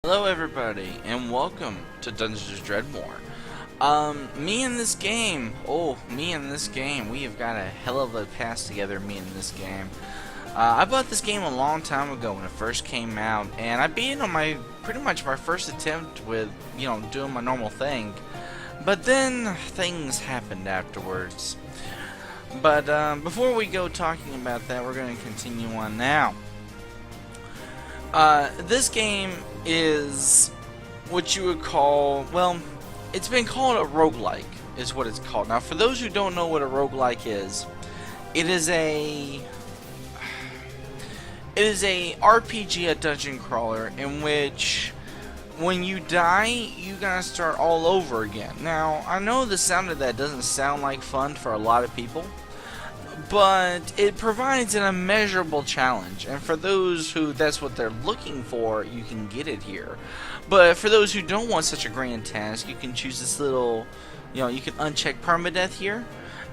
Hello everybody, and welcome to Dungeons Dredmor. Me in this game, we have got a hell of a pass together, me in this game. I bought this game a long time ago when it first came out, and I beat it on pretty much my first attempt with, doing my normal thing. But then, things happened afterwards. But, before we go talking about that, we're going to continue on now. This game is what you would call, well, it's been called a roguelike, is what it's called. Now, for those who don't know what a roguelike is, it is a RPG, a dungeon crawler, in which when you die, you gotta start all over again. Now, I know the sound of that doesn't sound like fun for a lot of people, but it provides an immeasurable challenge, and for those who that's what they're looking for, you can get it here. But for those who don't want such a grand task, you can choose this little, you can uncheck permadeath here,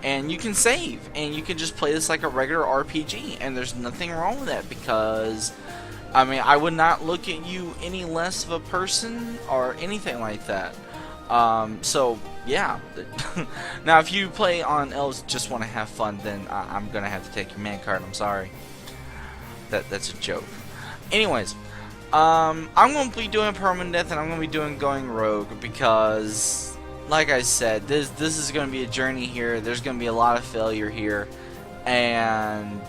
and you can save, and you can just play this like a regular RPG, and there's nothing wrong with that, because I mean, I would not look at you any less of a person or anything like that. So yeah. Now, if you play on elves just want to have fun, then I'm gonna have to take your man card. I'm sorry. That's a joke. Anyways, I'm gonna be doing permanent and I'm gonna be doing going rogue because, like I said, this is gonna be a journey here. There's gonna be a lot of failure here, and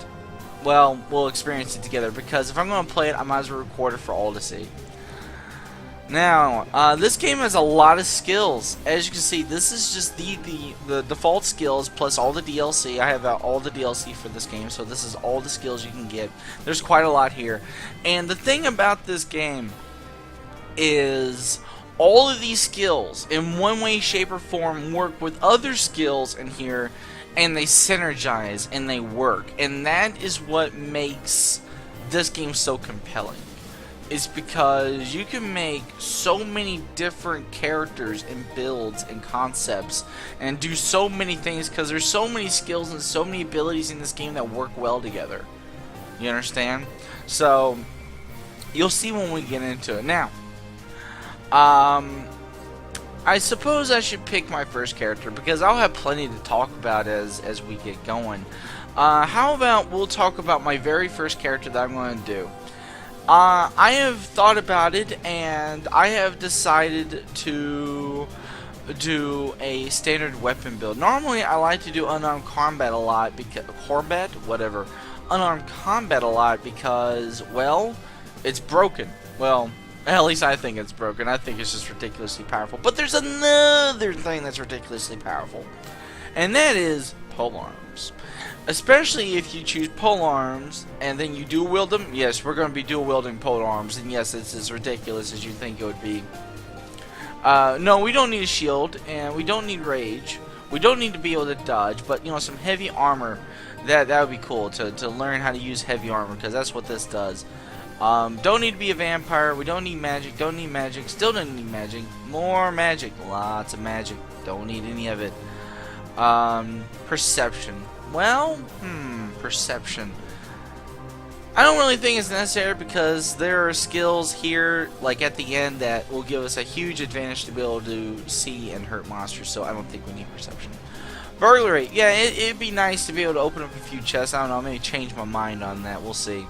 well, we'll experience it together. Because if I'm gonna play it, I might as well record it for all to see. Now, this game has a lot of skills. As you can see, this is just the default skills plus all the DLC. I have all the DLC for this game, so this is all the skills you can get. There's quite a lot here. And the thing about this game is all of these skills, in one way, shape, or form, work with other skills in here, and they synergize, and they work. And that is what makes this game so compelling. Is because you can make so many different characters and builds and concepts and do so many things because there's so many skills and so many abilities in this game that work well together. You understand? So you'll see when we get into it. Now, I suppose I should pick my first character because I'll have plenty to talk about as we get going. How about we'll talk about my very first character that I'm going to do. I have thought about it, and I have decided to do a standard weapon build. Normally, I like to do unarmed combat a lot because unarmed combat a lot because, well, it's broken. Well, at least I think it's broken. I think it's just ridiculously powerful. But there's another thing that's ridiculously powerful, and that is polearms. Especially if you choose polearms and then you dual wield them. Yes, we're going to be dual wielding polearms, and yes, it's as ridiculous as you think it would be. No, we don't need a shield, and we don't need rage. We don't need to be able to dodge, but some heavy armor. That would be cool to learn how to use heavy armor, because that's what this does. Don't need to be a vampire. We don't need magic. Don't need magic. Still don't need magic. More magic. Lots of magic. Don't need any of it. Perception. Well, perception. I don't really think it's necessary because there are skills here, like at the end, that will give us a huge advantage to be able to see and hurt monsters, so I don't think we need perception. Burglary. Yeah, it'd be nice to be able to open up a few chests. I don't know, maybe change my mind on that. We'll see.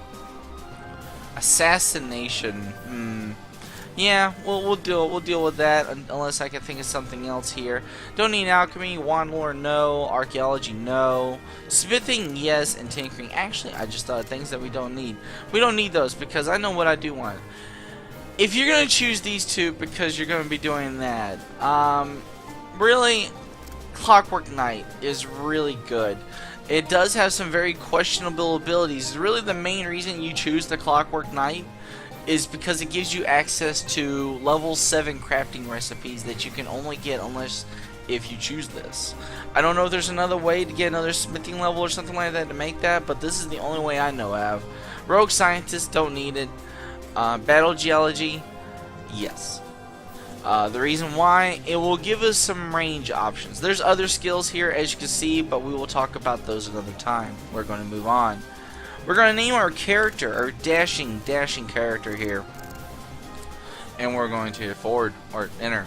Assassination. Yeah, we'll deal with that unless I can think of something else here. Don't need alchemy, wand lore, no. Archaeology, no. Smithing, yes, and tinkering. Actually, I just thought of things that we don't need. We don't need those because I know what I do want. If you're gonna choose these two because you're gonna be doing that, really, Clockwork Knight is really good. It does have some very questionable abilities. Really, the main reason you choose the Clockwork Knight is because it gives you access to level 7 crafting recipes that you can only get if you choose this. I don't know if there's another way to get another smithing level or something like that to make that, but this is the only way I know of. Rogue Scientist, don't need it. Battle Geology, yes. The reason why, it will give us some range options. There's other skills here, as you can see, but we will talk about those another time. We're going to move on. We're going to name our character, our dashing character here. and we're going to forward or enter.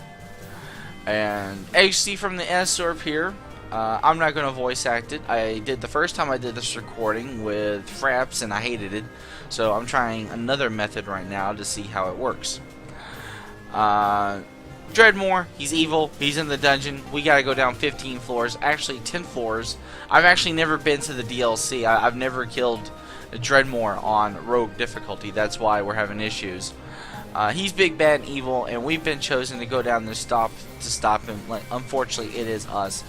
And as you see from the S-Orb here, I'm not going to voice act it. I did the first time I did this recording with Fraps and I hated it. So I'm trying another method right now to see how it works. Dredmor, he's evil, he's in the dungeon. We gotta go down 15 floors, actually 10 floors. I've actually never been to the DLC. I've never killed Dredmor on Rogue difficulty. That's why we're having issues. He's big, bad, and evil, and we've been chosen to go down there to stop him. Like, unfortunately, it is us.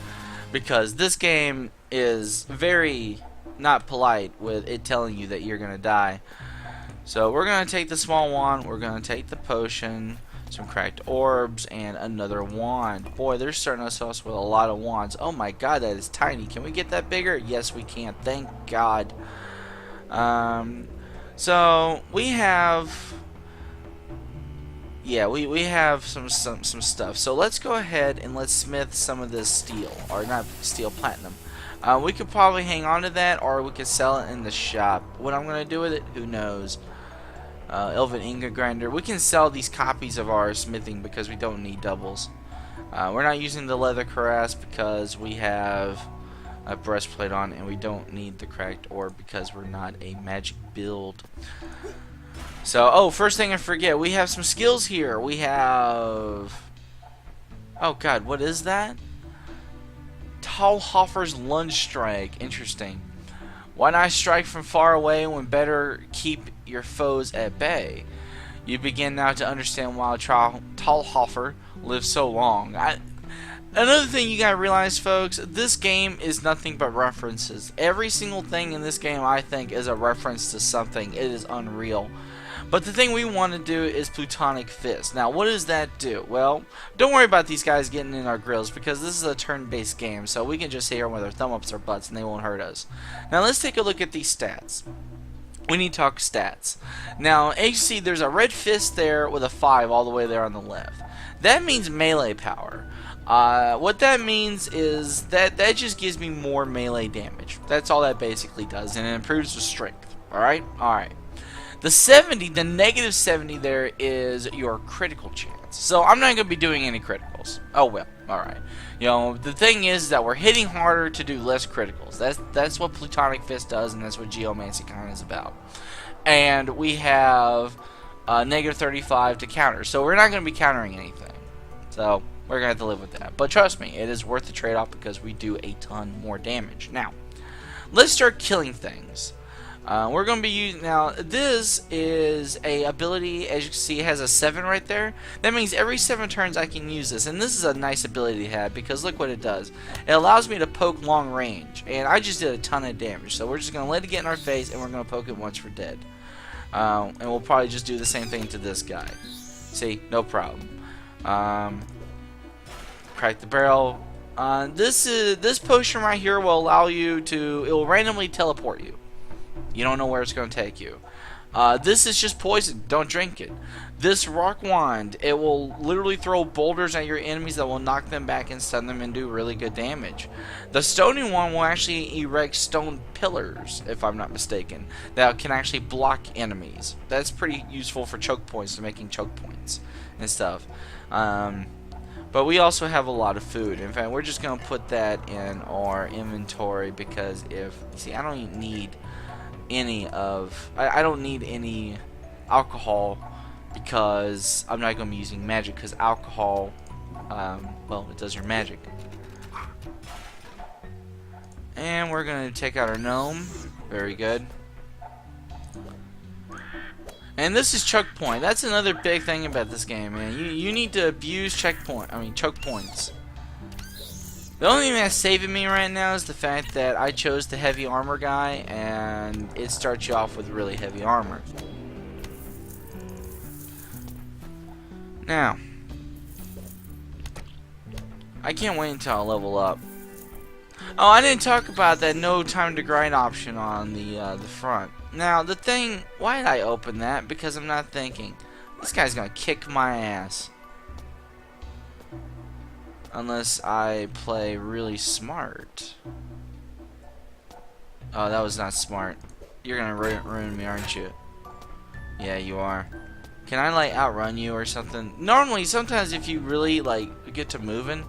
Because this game is very not polite with it telling you that you're going to die. So we're going to take the small wand, we're going to take the potion, some cracked orbs, and another wand. Boy, they're starting us off with a lot of wands. Oh my god, that is tiny. Can we get that bigger? Yes, we can. Thank god. So we have... yeah, we have some stuff. So let's go ahead and let's smith some of this steel, or not steel, platinum. We could probably hang on to that, or we could sell it in the shop. What I'm gonna do with it, who knows? Elven ingot grinder. We can sell these copies of our smithing because we don't need doubles. We're not using the leather cuirass because we have a breastplate on, and we don't need the cracked orb because we're not a magic build. So, oh, first thing I forget, we have some skills here. We have... oh god, what is that? Talhofer's lunge strike. Interesting. Why not strike from far away when better keep your foes at bay? You begin now to understand why Talhofer lived so long. Another thing you gotta realize, folks, this game is nothing but references. Every single thing in this game, I think, is a reference to something. It is unreal. But the thing we want to do is Plutonic Fist. Now, what does that do? Well, don't worry about these guys getting in our grills because this is a turn-based game, so we can just sit here with our thumb ups our butts and they won't hurt us. Now, let's take a look at these stats. We need to talk stats. Now, as you see, there's a red fist there with a 5 all the way there on the left. That means melee power. What that means is that just gives me more melee damage. That's all that basically does, and it improves the strength. Alright? Alright. The 70, the negative 70 there is your critical chance. So I'm not going to be doing any criticals. Oh well, alright. You know, the thing is that we're hitting harder to do less criticals. That's what Plutonic Fist does, and that's what Geomancy kind of is about. And we have negative 35 to counter. So we're not going to be countering anything. So we're going to have to live with that. But trust me, it is worth the trade-off because we do a ton more damage. Now, let's start killing things. We're going to be using, now this is a ability, as you can see it has a 7 right there. That means every 7 turns I can use this, and this is a nice ability to have because look what it does. It allows me to poke long range, and I just did a ton of damage. So we're just going to let it get in our face and we're going to poke it once we're dead. And we'll probably just do the same thing to this guy. See, no problem. Crack the barrel. This potion right here will allow you to, it will randomly teleport you. You don't know where it's going to take you. This is just poison. Don't drink it. This rock wand, it will literally throw boulders at your enemies that will knock them back and stun them and do really good damage. The stony one will actually erect stone pillars, if I'm not mistaken, that can actually block enemies. That's pretty useful for choke points, to making choke points and stuff. But we also have a lot of food. In fact, we're just going to put that in our inventory because see, I don't even need any of, I don't need any alcohol because I'm not going to be using magic because alcohol, well, it does your magic. And we're going to take out our gnome. Very good. And this is choke point. That's another big thing about this game, man. You need to abuse choke points. The only thing that's saving me right now is the fact that I chose the heavy armor guy, and it starts you off with really heavy armor. Now, I can't wait until I level up. Oh, I didn't talk about that no time to grind option on the front. Now, the thing, why did I open that? Because I'm not thinking. This guy's gonna kick my ass. Unless I play really smart. Oh, that was not smart. You're gonna ruin me, aren't you? Yeah, you are. Can I like outrun you or something? Normally, sometimes if you really like get to moving,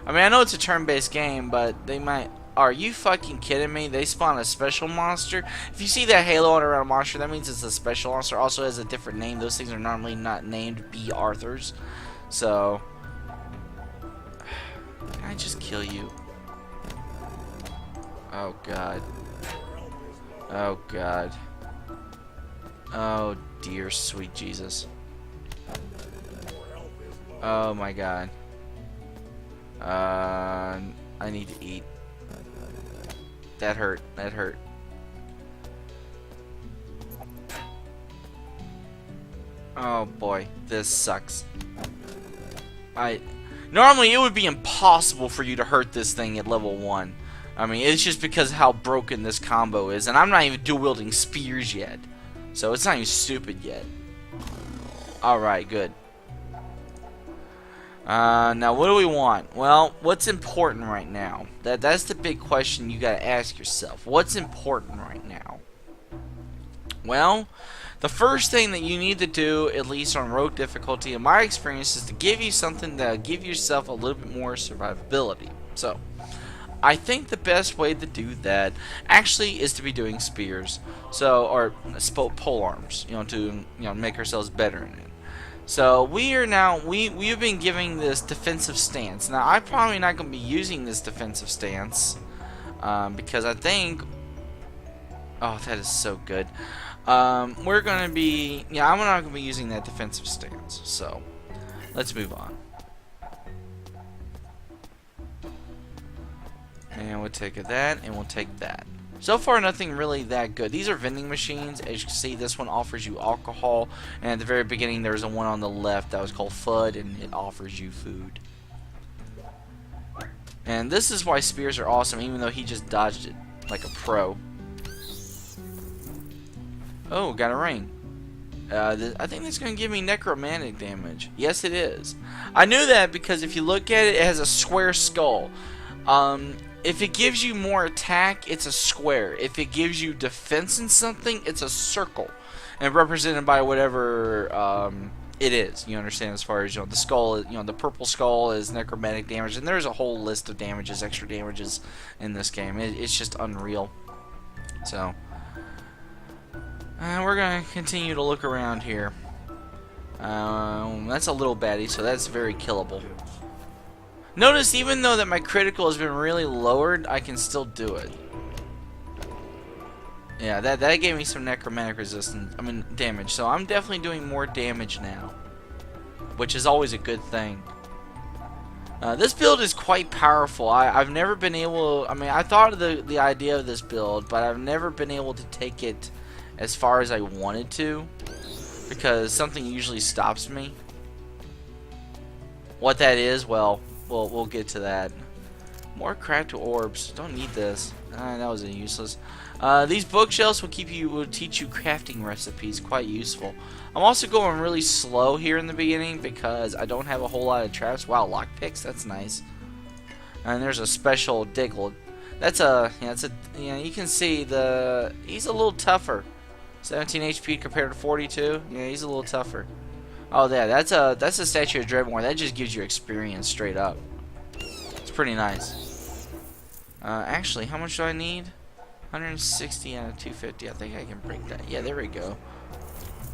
I mean, I know it's a turn-based game, but they might. Are you fucking kidding me? They spawn a special monster. If you see that halo on around a monster, that means it's a special monster. Also has a different name. Those things are normally not named B. Arthurs. So, can I just kill you? Oh god. Oh god. Oh dear sweet Jesus. Oh my god. I need to eat. That hurt. That hurt. Oh boy, this sucks. Normally it would be impossible for you to hurt this thing at level 1. I mean, it's just because of how broken this combo is, and I'm not even dual wielding spears yet. So it's not even stupid yet. Alright, good. Now what do we want? Well, what's important right now? That's the big question you gotta ask yourself. What's important right now? Well, the first thing that you need to do, at least on rogue difficulty, in my experience, is to give you something that'll give yourself a little bit more survivability. So, I think the best way to do that actually is to be doing spears, so or pole arms, to make ourselves better in it. So we are now we've been giving this defensive stance. Now I'm probably not going to be using this defensive stance because I think, oh, that is so good. We're going to be, I'm not going to be using that defensive stance. So let's move on. And we'll take that, and we'll take that. So far, nothing really that good. These are vending machines. As you can see, this one offers you alcohol. And at the very beginning, there's a one on the left that was called FUD, and it offers you food. And this is why spears are awesome, even though he just dodged it like a pro. Oh, got a ring. I think that's going to give me necromantic damage. Yes, it is. I knew that because if you look at it, it has a square skull. If it gives you more attack, it's a square. If it gives you defense in something, it's a circle. And represented by whatever it is. You understand, as far as, the skull, the purple skull is necromantic damage. And there's a whole list of damages, extra damages in this game. It's just unreal. So, we're going to continue to look around here. That's a little baddie, so that's very killable. Notice, even though that my critical has been really lowered, I can still do it. Yeah, that gave me some necromantic resistance, damage. So I'm definitely doing more damage now, which is always a good thing. This build is quite powerful. I've never been able, I thought of the idea of this build, but I've never been able to take it as far as I wanted to, because something usually stops me. What that is, well, we'll get to that. More cracked orbs. Don't need this. That was useless. These bookshelves will teach you crafting recipes. Quite useful. I'm also going really slow here in the beginning because I don't have a whole lot of traps. Wow, lockpicks. That's nice. And there's a special Diggle. You can see he's a little tougher. 17 HP compared to 42. Yeah, he's a little tougher. Oh, yeah, that's a statue of Dredmor. That just gives you experience straight up. It's pretty nice. Actually, how much do I need? 160 out of 250. I think I can break that. Yeah, there we go.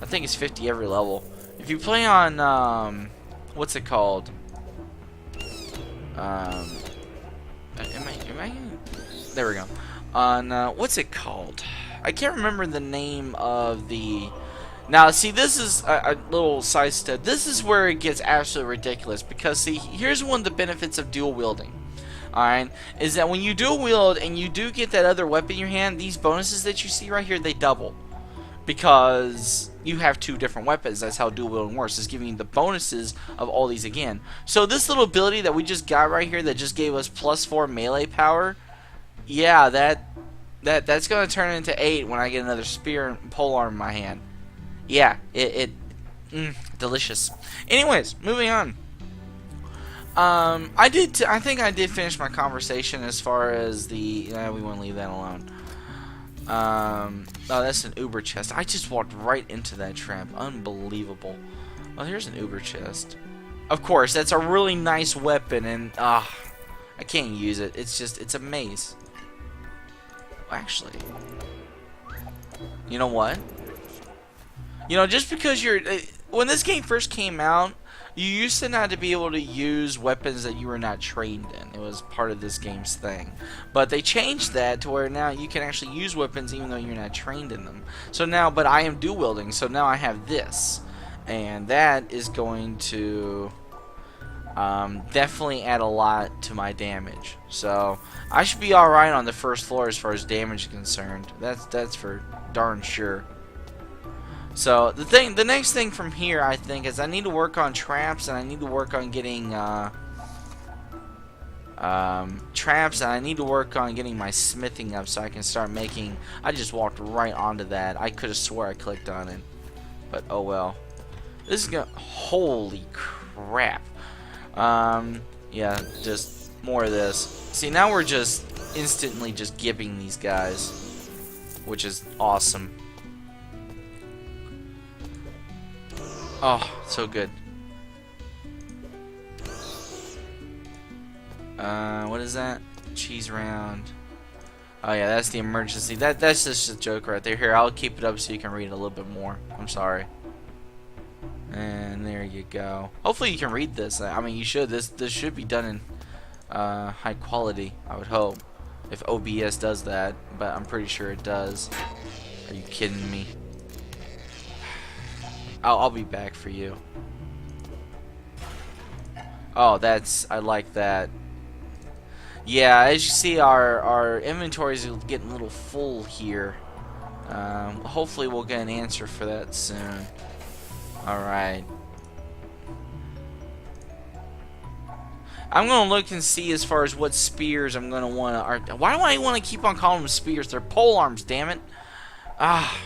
I think it's 50 every level. If you play on, what's it called? There we go. On, what's it called? I can't remember the name of the... Now, see, this is a little side step. This is where it gets absolutely ridiculous. Because, see, here's one of the benefits of dual wielding. Alright, is that when you dual wield and you do get that other weapon in your hand, these bonuses that you see right here, they double. Because you have two different weapons. That's how dual wielding works. It's giving you the bonuses of all these again. So this little ability that we just got right here that just gave us +4 melee power, yeah, that's going to turn into 8 when I get another spear and polearm in my hand. Yeah, delicious. Anyways, moving on. I think I did finish my conversation as far as the... we want to leave that alone. Oh, that's an Uber chest. I just walked right into that trap. Unbelievable. Oh, here's an Uber chest. Of course, that's a really nice weapon, and I can't use it. It's just, it's a maze. Actually, you know what? You know, just because you're, when this game first came out, you used to not to be able to use weapons that you were not trained in. It was part of this game's thing. But they changed that to where now you can actually use weapons even though you're not trained in them. So now, but I am dual wielding, so now I have this. And that is going to definitely add a lot to my damage. So I should be alright on the first floor as far as damage is concerned. That's for darn sure. So the next thing from here, I think, is I need to work on traps, and I need to work on getting traps, and I need to work on getting my smithing up so I can start making. I just walked right onto that. I could have swore I clicked on it, but oh well. This is gonna. Holy crap! Yeah, just more of this. See, now we're just instantly just gibbing these guys, which is awesome. Oh, so good. What is that? Cheese round. Oh yeah, that's the emergency. That's just a joke right there. Here, I'll keep it up so you can read a little bit more. I'm sorry. And there you go. Hopefully you can read this. I mean, you should. This should be done in high quality, I would hope. If OBS does that, but I'm pretty sure it does. Are you kidding me? I'll be back for you. Oh, I like that. Yeah, as you see, our inventories are getting a little full here. Hopefully we'll get an answer for that soon. Alright. I'm gonna look and see as far as what spears I'm gonna wanna. Why do I wanna keep on calling them spears? They're pole arms, damn it. Ah.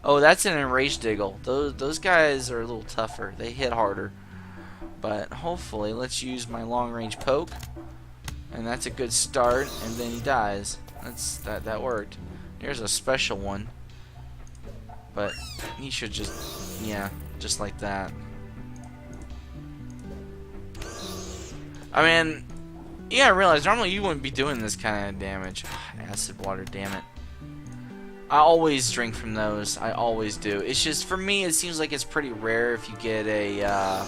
Oh, that's an enraged diggle. Those guys are a little tougher. They hit harder. But hopefully, let's use my long-range poke, and that's a good start. And then he dies. That worked. Here's a special one, but he should just, yeah, just like that. I mean, yeah, I realize normally you wouldn't be doing this kind of damage. Acid water, damn it. I always drink from those. I always do. It's just, for me, it seems like it's pretty rare if you get a,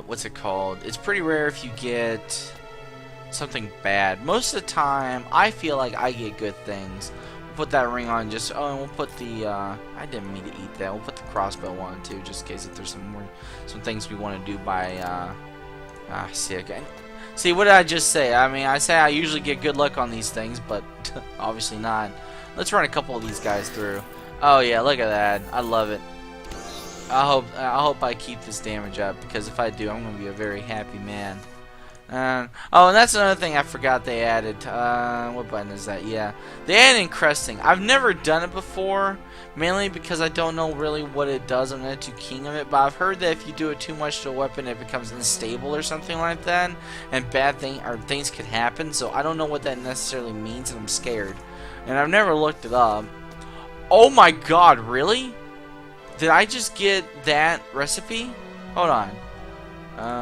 what's it called? It's pretty rare if you get something bad. Most of the time, I feel like I get good things. We'll put that ring on just, oh, and we'll put the, I didn't mean to eat that. We'll put the crossbow on, too, just in case if there's some things we want to do by, sick. See, what did I just say? I mean, I say I usually get good luck on these things, but obviously not. Let's run a couple of these guys through. Oh yeah, look at that. I love it. I hope I keep this damage up, because if I do, I'm gonna be a very happy man. Oh, and that's another thing I forgot they added. What button is that? Yeah, they added encrusting. I've never done it before, mainly because I don't know really what it does. I'm not too keen on it, but I've heard that if you do it too much to a weapon, it becomes unstable or something like that, and things could happen. So I don't know what that necessarily means, and I'm scared. And I've never looked it up. Oh my God, really? Did I just get that recipe? Hold on.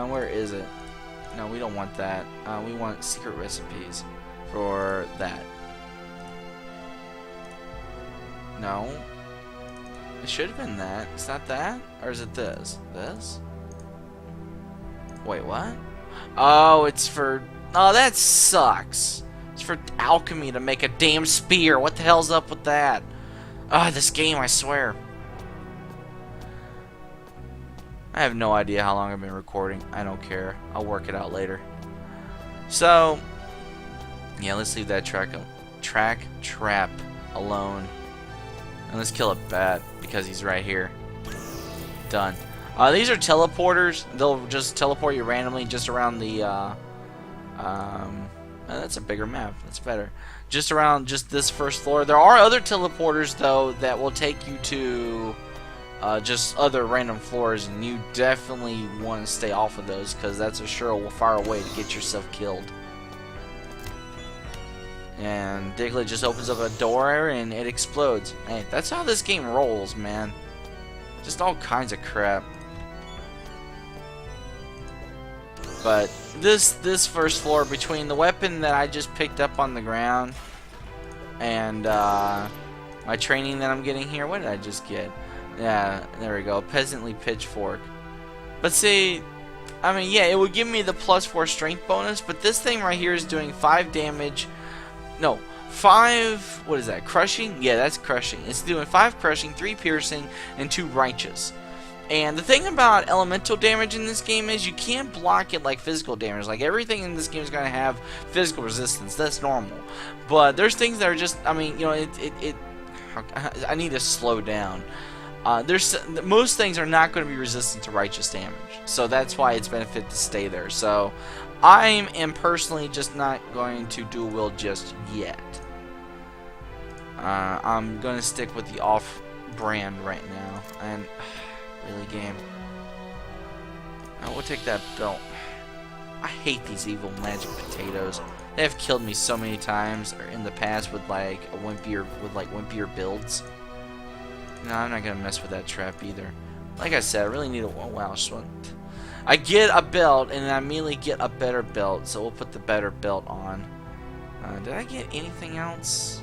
Where is it? No, we don't want that. We want secret recipes for that. No. It should have been that. It's not that? Or is it this? This? Wait, what? Oh, it's for... Oh, that sucks. It's for alchemy to make a damn spear. What the hell's up with that? Ah, this game, I swear. I have no idea how long I've been recording. I don't care. I'll work it out later. So, yeah, let's leave that trap alone. And let's kill a bat because he's right here. Done. These are teleporters. They'll just teleport you randomly just around the, that's a bigger map. That's better. Just around just this first floor. There are other teleporters, though, that will take you to just other random floors, and you definitely want to stay off of those, because that's a surefire way to get yourself killed. And Diglett just opens up a door and it explodes. Hey, that's how this game rolls, man. Just all kinds of crap. But this first floor, between the weapon that I just picked up on the ground and my training that I'm getting here, what did I just get? Yeah, there we go, peasantly pitchfork. But see, I mean, yeah, it would give me the +4 strength bonus, but this thing right here is doing 5 damage. No, 5, what is that, crushing? Yeah, that's crushing. It's doing 5 crushing, 3 piercing, and 2 righteous. And the thing about elemental damage in this game is you can't block it like physical damage. Like, everything in this game is going to have physical resistance. That's normal. But there's things that are just, I mean, you know, I need to slow down. Most things are not going to be resistant to righteous damage. So that's why it's benefit to stay there. So I am personally just not going to dual wield just yet. I'm going to stick with the off-brand right now. And really, game. We'll take that belt. I hate these evil magic potatoes. They have killed me so many times in the past with like wimpier builds. No, I'm not gonna mess with that trap either. Like I said, I really need a wow one. I get a belt and I immediately get a better belt, so we'll put the better belt on. Did I get anything else?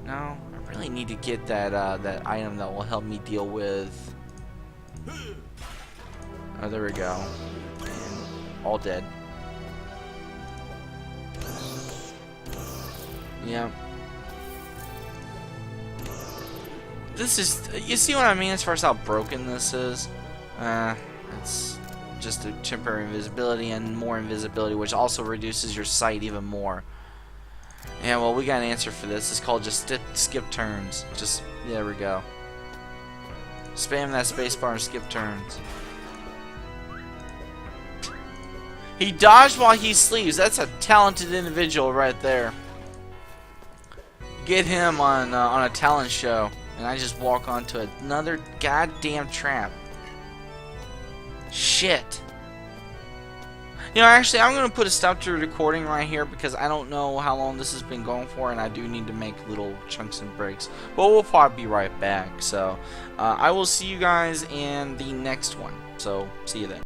No, I really need to get that that item that will help me deal with. Oh, there we go. And all dead. Yeah. This is, you see what I mean as far as how broken this is? It's just a temporary invisibility and more invisibility, which also reduces your sight even more. Yeah, well, we got an answer for this. It's called just skip turns. Just, there we go. Spam that spacebar and skip turns. He dodged while he sleeps. That's a talented individual right there. Get him on a talent show. And I just walk onto another goddamn trap. Shit. You know, actually, I'm going to put a stop to the recording right here because I don't know how long this has been going for, and I do need to make little chunks and breaks. But we'll probably be right back. So, I will see you guys in the next one. So, see you then.